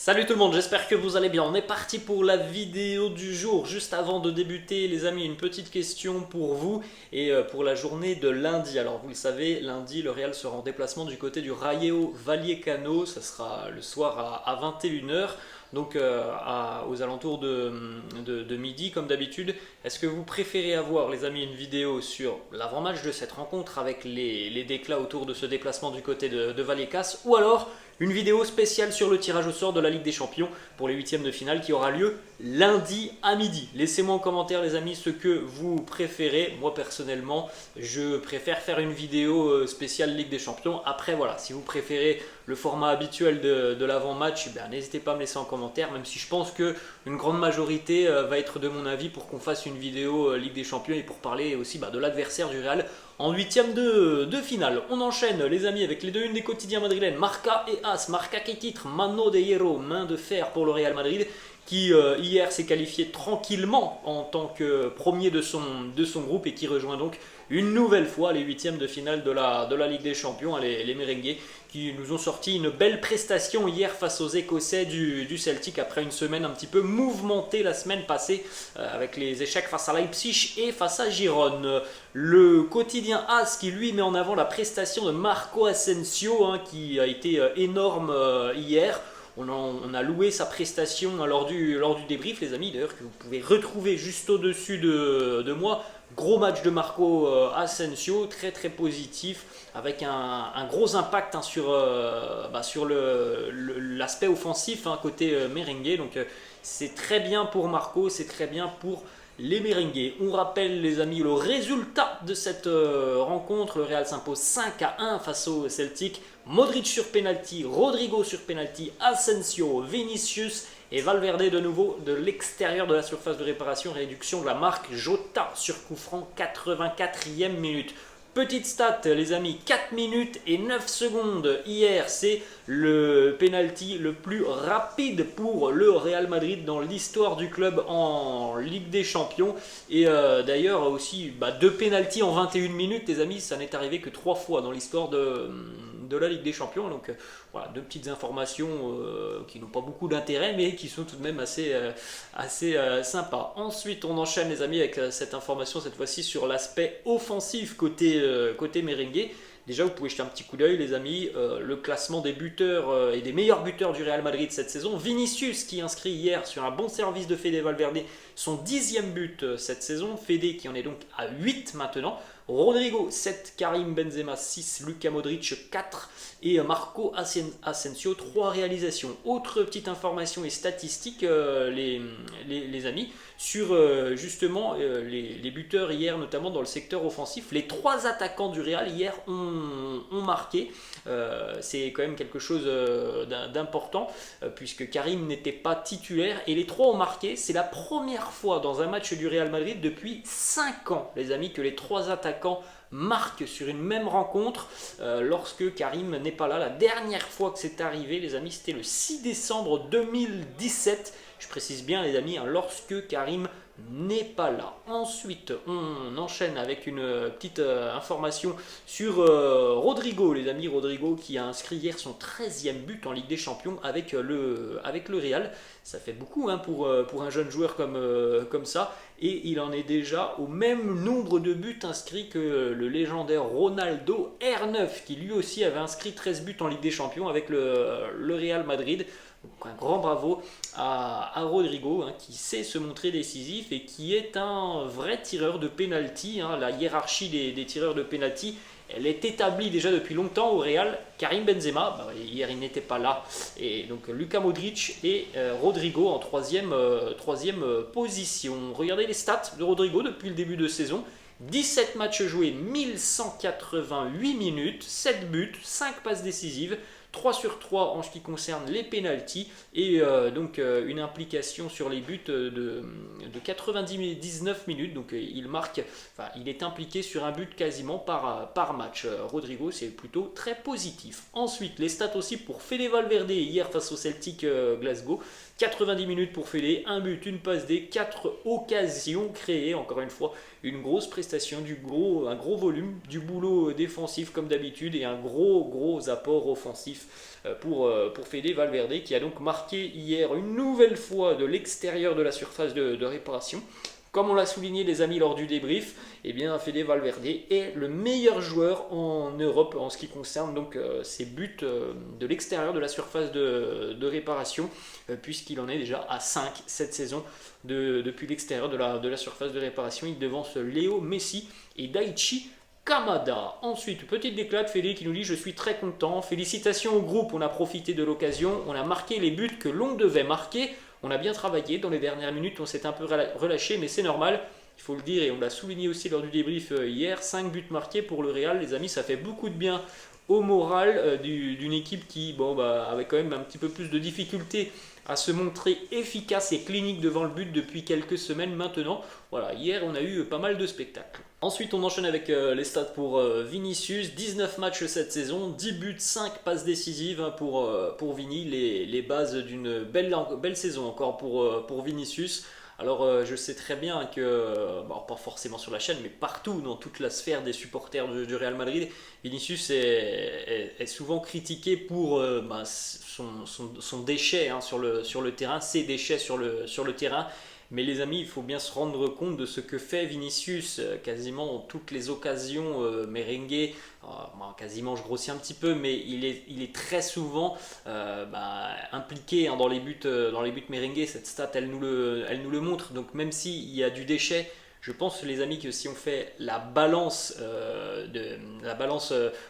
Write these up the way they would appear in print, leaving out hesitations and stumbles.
Salut tout le monde, j'espère que vous allez bien. On est parti pour la vidéo du jour. Juste avant de débuter, les amis, une petite question pour vous et pour la journée de lundi. Alors vous le savez, lundi, le Real sera en déplacement du côté du Rayo Vallecano. Ça sera le soir à 21 h. Donc aux alentours de midi comme d'habitude. Est-ce que vous préférez avoir, les amis, une vidéo sur l'avant-match de cette rencontre avec les déclats autour de ce déplacement du côté de Vallecas, ou alors une vidéo spéciale sur le tirage au sort de la Ligue des Champions pour les huitièmes de finale qui aura lieu lundi à midi? Laissez-moi en commentaire, les amis, ce que vous préférez. Moi personnellement, je préfère faire une vidéo spéciale Ligue des Champions. Après voilà, si vous préférez le format habituel de l'avant-match, n'hésitez pas à me laisser en commentaire, même si je pense que une grande majorité va être de mon avis pour qu'on fasse une vidéo Ligue des Champions et pour parler aussi de l'adversaire du Real en huitième de finale. On enchaîne, les amis, avec les deux unes des quotidiens madrilènes, Marca et AS. Marca qui titre Mano de Hierro, main de fer pour le Real Madrid, qui hier s'est qualifié tranquillement en tant que premier de son groupe et qui rejoint donc une nouvelle fois les huitièmes de finale de la Ligue des Champions, les merengues qui nous ont sorti une belle prestation hier face aux Écossais du Celtic après une semaine un petit peu mouvementée la semaine passée avec les échecs face à Leipzig et face à Girone. Le quotidien AS qui lui met en avant la prestation de Marco Asensio qui a été énorme hier. On a loué sa prestation lors du débrief, les amis, d'ailleurs, que vous pouvez retrouver juste au-dessus de moi. Gros match de Marco Asensio, très très positif, avec un gros impact sur l'aspect offensif côté merengue. Donc c'est très bien pour Marco, c'est très bien pour les merengues. On rappelle, les amis, le résultat de cette rencontre. Le Real s'impose 5-1 face au Celtic. Modric sur penalty, Rodrigo sur penalty, Asensio, Vinicius et Valverde de nouveau de l'extérieur de la surface de réparation. Réduction de la marque, Jota sur coup franc, 84e minute. Petite stat, les amis, 4 minutes et 9 secondes hier, c'est le penalty le plus rapide pour le Real Madrid dans l'histoire du club en Ligue des Champions. Et d'ailleurs aussi, 2 penalties en 21 minutes, les amis, ça n'est arrivé que 3 fois dans l'histoire de la Ligue des Champions. Donc voilà, deux petites informations qui n'ont pas beaucoup d'intérêt, mais qui sont tout de même assez sympas. Ensuite, on enchaîne, les amis, avec cette information, cette fois-ci sur l'aspect offensif côté merengue. Déjà, vous pouvez jeter un petit coup d'œil, les amis, le classement des buteurs et des meilleurs buteurs du Real Madrid cette saison. Vinicius qui inscrit hier sur un bon service de Fede Valverde son 10e but cette saison. Fede qui en est donc à 8 maintenant. Rodrigo 7, Karim Benzema 6, Luka Modric 4 et Marco Asensio 3 réalisations. Autre petite information et statistique, les amis, sur justement les buteurs hier, notamment dans le secteur offensif. Les 3 attaquants du Real hier ont marqué. C'est quand même quelque chose d'important puisque Karim n'était pas titulaire et les 3 ont marqué. C'est la première fois dans un match du Real Madrid depuis 5 ans, les amis, que les 3 attaquants marquent sur une même rencontre lorsque Karim n'est pas là. La dernière fois que c'est arrivé, les amis, c'était le 6 décembre 2017. Je précise bien, les amis, lorsque Karim n'est pas là. Ensuite, on enchaîne avec une petite information sur Rodrigo, les amis. Rodrigo qui a inscrit hier son 13e but en Ligue des Champions avec le Real. Ça fait beaucoup pour un jeune joueur comme ça. Et il en est déjà au même nombre de buts inscrits que le légendaire Ronaldo R9, qui lui aussi avait inscrit 13 buts en Ligue des Champions avec le Real Madrid. Donc un grand bravo à Rodrigo qui sait se montrer décisif et qui est un vrai tireur de penalty. La hiérarchie des tireurs de penalty, elle est établie déjà depuis longtemps au Real. Karim Benzema, hier il n'était pas là, et donc Luka Modric et Rodrigo en troisième position. Regardez les stats de Rodrigo depuis le début de saison. 17 matchs joués, 1188 minutes, 7 buts, 5 passes décisives, 3 sur 3 en ce qui concerne les pénaltys et donc une implication sur les buts de 99 minutes. Donc il est impliqué sur un but quasiment par match. Rodrigo, c'est plutôt très positif. Ensuite, les stats aussi pour Fede Valverde hier face au Celtic Glasgow. 90 minutes pour Fede, un but, une passe D, 4 occasions créées. Encore une fois, une grosse prestation, un gros volume, du boulot défensif comme d'habitude et un gros apport offensif pour Fede Valverde qui a donc marqué hier une nouvelle fois de l'extérieur de la surface de réparation. Comme on l'a souligné les amis lors du débrief, eh bien Fede Valverde est le meilleur joueur en Europe en ce qui concerne donc ses buts de l'extérieur de la surface de réparation, puisqu'il en est déjà à 5 cette saison depuis l'extérieur de la surface de réparation. Il devance Léo Messi et Daichi Kamada. Ensuite, petite déclat de Fede qui nous dit: je suis très content, félicitations au groupe, on a profité de l'occasion, on a marqué les buts que l'on devait marquer. On a bien travaillé dans les dernières minutes, on s'est un peu relâché, mais c'est normal, il faut le dire, et on l'a souligné aussi lors du débrief hier. 5 buts marqués pour le Real, les amis, ça fait beaucoup de bien au moral d'une équipe qui avait quand même un petit peu plus de difficultés à se montrer efficace et clinique devant le but depuis quelques semaines maintenant. Voilà, hier on a eu pas mal de spectacles. Ensuite on enchaîne avec les stats pour Vinicius. 19 matchs cette saison, 10 buts, 5 passes décisives pour Vini, les bases d'une belle saison encore pour Vinicius. Alors je sais très bien que, pas forcément sur la chaîne, mais partout dans toute la sphère des supporters du Real Madrid, Vinicius est souvent critiqué pour son déchet sur le terrain, ses déchets sur le terrain. Mais les amis, il faut bien se rendre compte de ce que fait Vinicius quasiment dans toutes les occasions merengue. Quasiment, je grossis un petit peu, mais il est très souvent impliqué dans les buts merengue. Cette stat, elle nous le montre. Donc même s'il y a du déchet, je pense les amis que si on fait la balance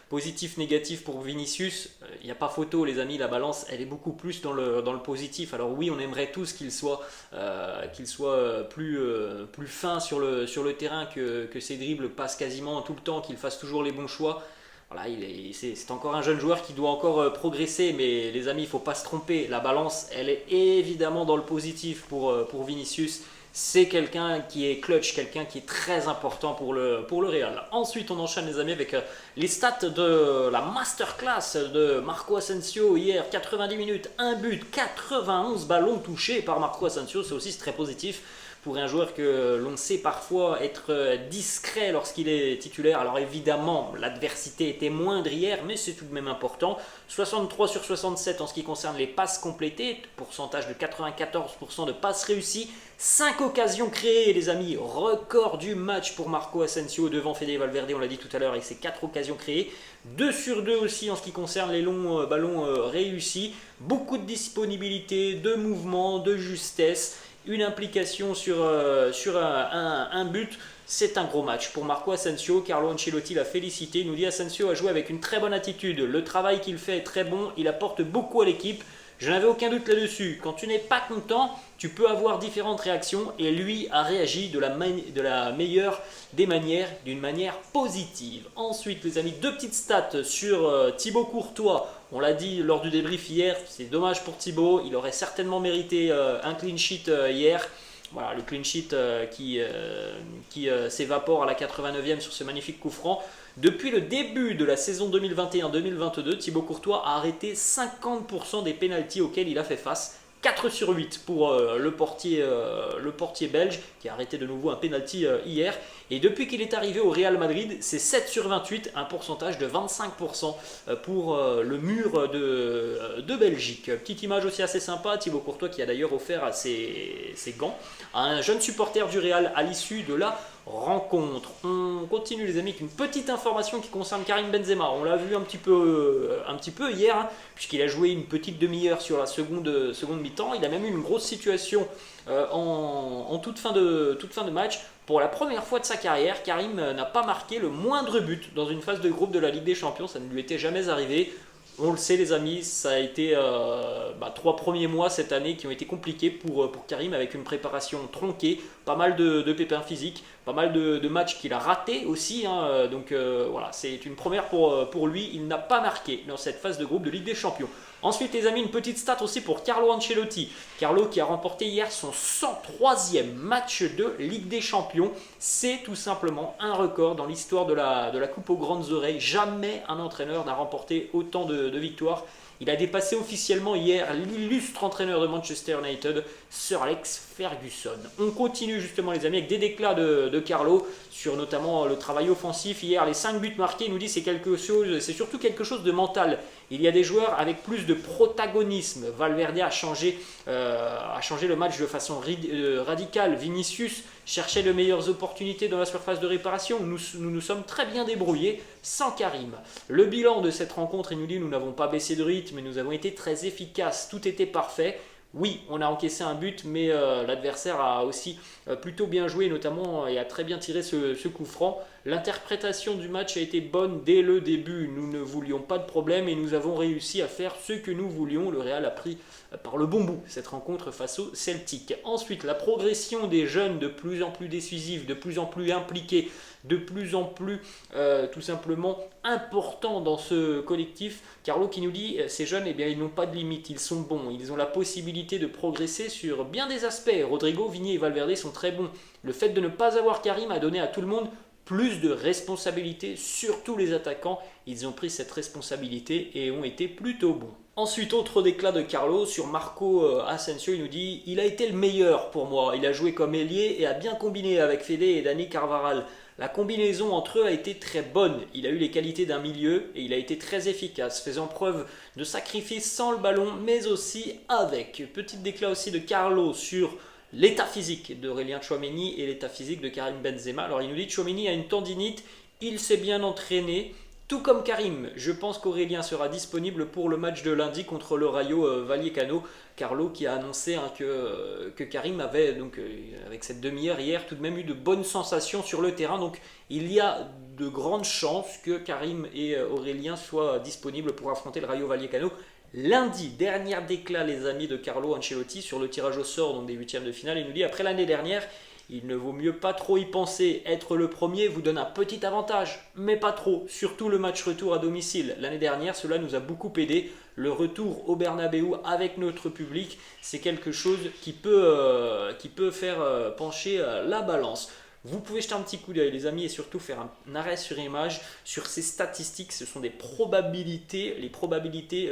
positif-négatif pour Vinicius, il n'y a pas photo les amis, la balance elle est beaucoup plus dans le positif. Alors oui, on aimerait tous qu'il soit plus fin sur le terrain, que ses dribbles passent quasiment tout le temps, qu'il fasse toujours les bons choix. Voilà, c'est encore un jeune joueur qui doit encore progresser, mais les amis, il ne faut pas se tromper. La balance, elle est évidemment dans le positif pour Vinicius. C'est quelqu'un qui est clutch, quelqu'un qui est très important pour le Real. Ensuite, on enchaîne les amis avec les stats de la masterclass de Marco Asensio hier. 90 minutes, 1 but, 91 ballons touchés par Marco Asensio. C'est aussi très positif pour un joueur que l'on sait parfois être discret lorsqu'il est titulaire. Alors évidemment, l'adversité était moindre hier, mais c'est tout de même important. 63 sur 67 en ce qui concerne les passes complétées, pourcentage de 94% de passes réussies. 5 occasions créées les amis, record du match pour Marco Asensio devant Fede Valverde, on l'a dit tout à l'heure, avec ses 4 occasions créées. 2 sur 2 aussi en ce qui concerne les longs ballons réussis. Beaucoup de disponibilité, de mouvement, de justesse. Une implication sur un but, c'est un gros match pour Marco Asensio. Carlo Ancelotti l'a félicité, il nous dit: Asensio a joué avec une très bonne attitude, le travail qu'il fait est très bon, il apporte beaucoup à l'équipe. Je n'avais aucun doute là-dessus. Quand tu n'es pas content, tu peux avoir différentes réactions et lui a réagi de la meilleure des manières, d'une manière positive. Ensuite, les amis, 2 petites stats sur Thibaut Courtois. On l'a dit lors du débrief hier, c'est dommage pour Thibaut, il aurait certainement mérité un clean sheet hier. Voilà, le clean sheet qui s'évapore à la 89e sur ce magnifique coup franc. Depuis le début de la saison 2021-2022, Thibaut Courtois a arrêté 50% des pénaltys auxquels il a fait face. 4 sur 8 pour le portier belge qui a arrêté de nouveau un penalty hier. Et depuis qu'il est arrivé au Real Madrid, c'est 7 sur 28, un pourcentage de 25% pour le mur de Belgique. Petite image aussi assez sympa, Thibaut Courtois qui a d'ailleurs offert ses gants à un jeune supporter du Real à l'issue de la rencontre. On continue les amis avec une petite information qui concerne Karim Benzema. On l'a vu un petit peu hier, puisqu'il a joué une petite demi-heure sur la seconde mi-temps. Il a même eu une grosse situation en toute fin de match. Pour la première fois de sa carrière, Karim n'a pas marqué le moindre but dans une phase de groupe de la Ligue des Champions. Ça ne lui était jamais arrivé. On le sait les amis, ça a été 3 premiers mois cette année qui ont été compliqués pour Karim, avec une préparation tronquée, pas mal de pépins physiques, pas mal de matchs qu'il a ratés aussi. Donc voilà, c'est une première pour lui. Il n'a pas marqué dans cette phase de groupe de Ligue des Champions. Ensuite les amis, une petite stat aussi pour Carlo Ancelotti. Carlo qui a remporté hier son 103e match de Ligue des Champions. C'est tout simplement un record dans l'histoire de la Coupe aux grandes oreilles. Jamais un entraîneur n'a remporté autant de victoires. Il a dépassé officiellement hier l'illustre entraîneur de Manchester United, Sir Alex Ferguson. On continue justement les amis avec des déclats de Carlo sur notamment le travail offensif. Hier, les 5 buts marqués, il nous dit c'est surtout quelque chose de mental. Il y a des joueurs avec plus de protagonisme. Valverde a changé le match de façon radicale. Vinicius cherchait de meilleures opportunités dans la surface de réparation. Nous sommes très bien débrouillés sans Karim. Le bilan de cette rencontre, il nous dit nous n'avons pas baissé de rythme, mais nous avons été très efficaces. Tout était parfait. Oui, on a encaissé un but, mais l'adversaire a aussi plutôt bien joué, notamment et a très bien tiré ce coup franc. L'interprétation du match a été bonne dès le début. Nous ne voulions pas de problème et nous avons réussi à faire ce que nous voulions. Le Real a pris par le bon bout cette rencontre face au Celtic. Ensuite, la progression des jeunes de plus en plus décisifs, de plus en plus impliqués, de plus en plus tout simplement importants dans ce collectif. Carlo qui nous dit ces jeunes, eh bien, ils n'ont pas de limite, ils sont bons, ils ont la possibilité de progresser sur bien des aspects. Rodrigo, Vini et Valverde sont très bons. Le fait de ne pas avoir Karim a donné à tout le monde plus de responsabilités, surtout les attaquants. Ils ont pris cette responsabilité et ont été plutôt bons. Ensuite, autre déclat de Carlo sur Marco Asensio, il nous dit « Il a été le meilleur pour moi, il a joué comme ailier et a bien combiné avec Fede et Dani Carvajal. La combinaison entre eux a été très bonne, il a eu les qualités d'un milieu et il a été très efficace, faisant preuve de sacrifice sans le ballon mais aussi avec. » Petit déclat aussi de Carlo sur l'état physique d'Aurélien Tchouaméni et l'état physique de Karim Benzema. Alors il nous dit Tchouaméni a une tendinite, il s'est bien entraîné, tout comme Karim. Je pense qu'Aurélien sera disponible pour le match de lundi contre le Rayo Vallecano. Carlo qui a annoncé que Karim avait, donc, avec cette demi-heure hier, tout de même eu de bonnes sensations sur le terrain. Donc il y a de grandes chances que Karim et Aurélien soient disponibles pour affronter le Rayo Vallecano. Lundi, dernier déclat les amis de Carlo Ancelotti sur le tirage au sort donc des huitièmes de finale. Il nous dit après l'année dernière, il ne vaut mieux pas trop y penser. Être le premier vous donne un petit avantage, mais pas trop. Surtout le match retour à domicile. L'année dernière, cela nous a beaucoup aidé. Le retour au Bernabéu avec notre public, c'est quelque chose qui peut faire pencher la balance. Vous pouvez jeter un petit coup d'œil les amis et surtout faire un arrêt sur image sur ces statistiques. Ce sont des probabilités, les probabilités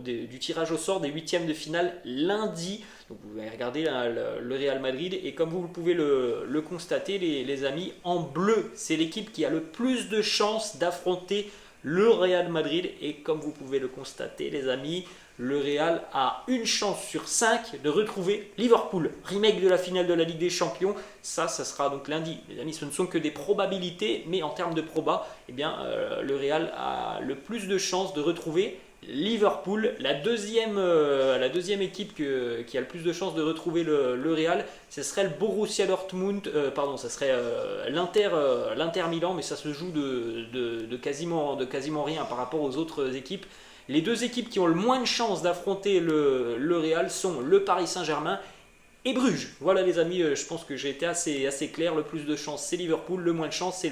du tirage au sort des huitièmes de finale lundi. Donc vous allez regarder le Real Madrid et comme vous pouvez le constater les amis, en bleu c'est l'équipe qui a le plus de chances d'affronter le Real Madrid et comme vous pouvez le constater les amis, le Real a une chance sur 5 de retrouver Liverpool, remake de la finale de la Ligue des Champions. Ça sera donc lundi. Les amis, ce ne sont que des probabilités, mais en termes de proba, eh bien, le Real a le plus de chances de retrouver Liverpool. La deuxième équipe qui a le plus de chances de retrouver le Real, ce serait le Borussia Dortmund, ce serait l'Inter Milan, mais ça se joue de quasiment rien par rapport aux autres équipes. Les deux équipes qui ont le moins de chances d'affronter le Real sont le Paris Saint-Germain et Bruges. Voilà les amis, je pense que j'ai été assez clair. Le plus de chances c'est Liverpool, le moins de chances c'est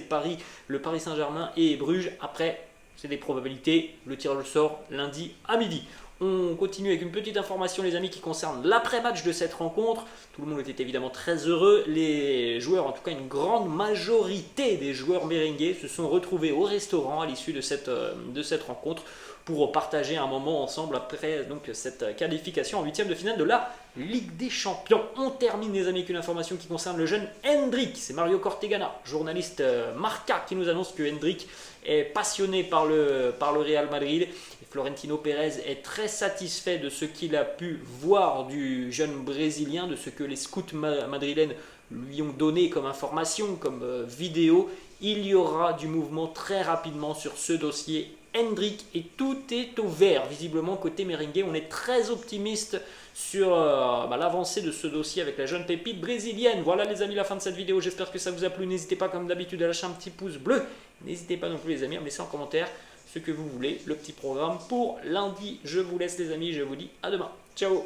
le Paris Saint-Germain et Bruges. Après, c'est des probabilités, le tirage au sort lundi à midi. On continue avec une petite information les amis qui concerne l'après-match de cette rencontre. Tout le monde était évidemment très heureux. Les joueurs, en tout cas une grande majorité des joueurs merengues se sont retrouvés au restaurant à l'issue de cette rencontre pour partager un moment ensemble après donc, cette qualification en huitième de finale de la Ligue des Champions. On termine les amis avec une information qui concerne le jeune Hendrik. C'est Mario Cortegana, journaliste Marca, qui nous annonce que Hendrik est passionné par le Real Madrid. Et Florentino Pérez est très satisfait de ce qu'il a pu voir du jeune Brésilien, de ce que les scouts madrilènes lui ont donné comme information, comme vidéo. Il y aura du mouvement très rapidement sur ce dossier Hendrik et tout est au vert visiblement côté merengue. On est très optimiste sur l'avancée de ce dossier avec la jeune pépite brésilienne. Voilà les amis, la fin de cette vidéo, j'espère que ça vous a plu. N'hésitez pas comme d'habitude à lâcher un petit pouce bleu, n'hésitez pas non plus les amis à me laisser en commentaire ce que vous voulez, le petit programme pour lundi. Je vous laisse les amis, je vous dis à demain, ciao.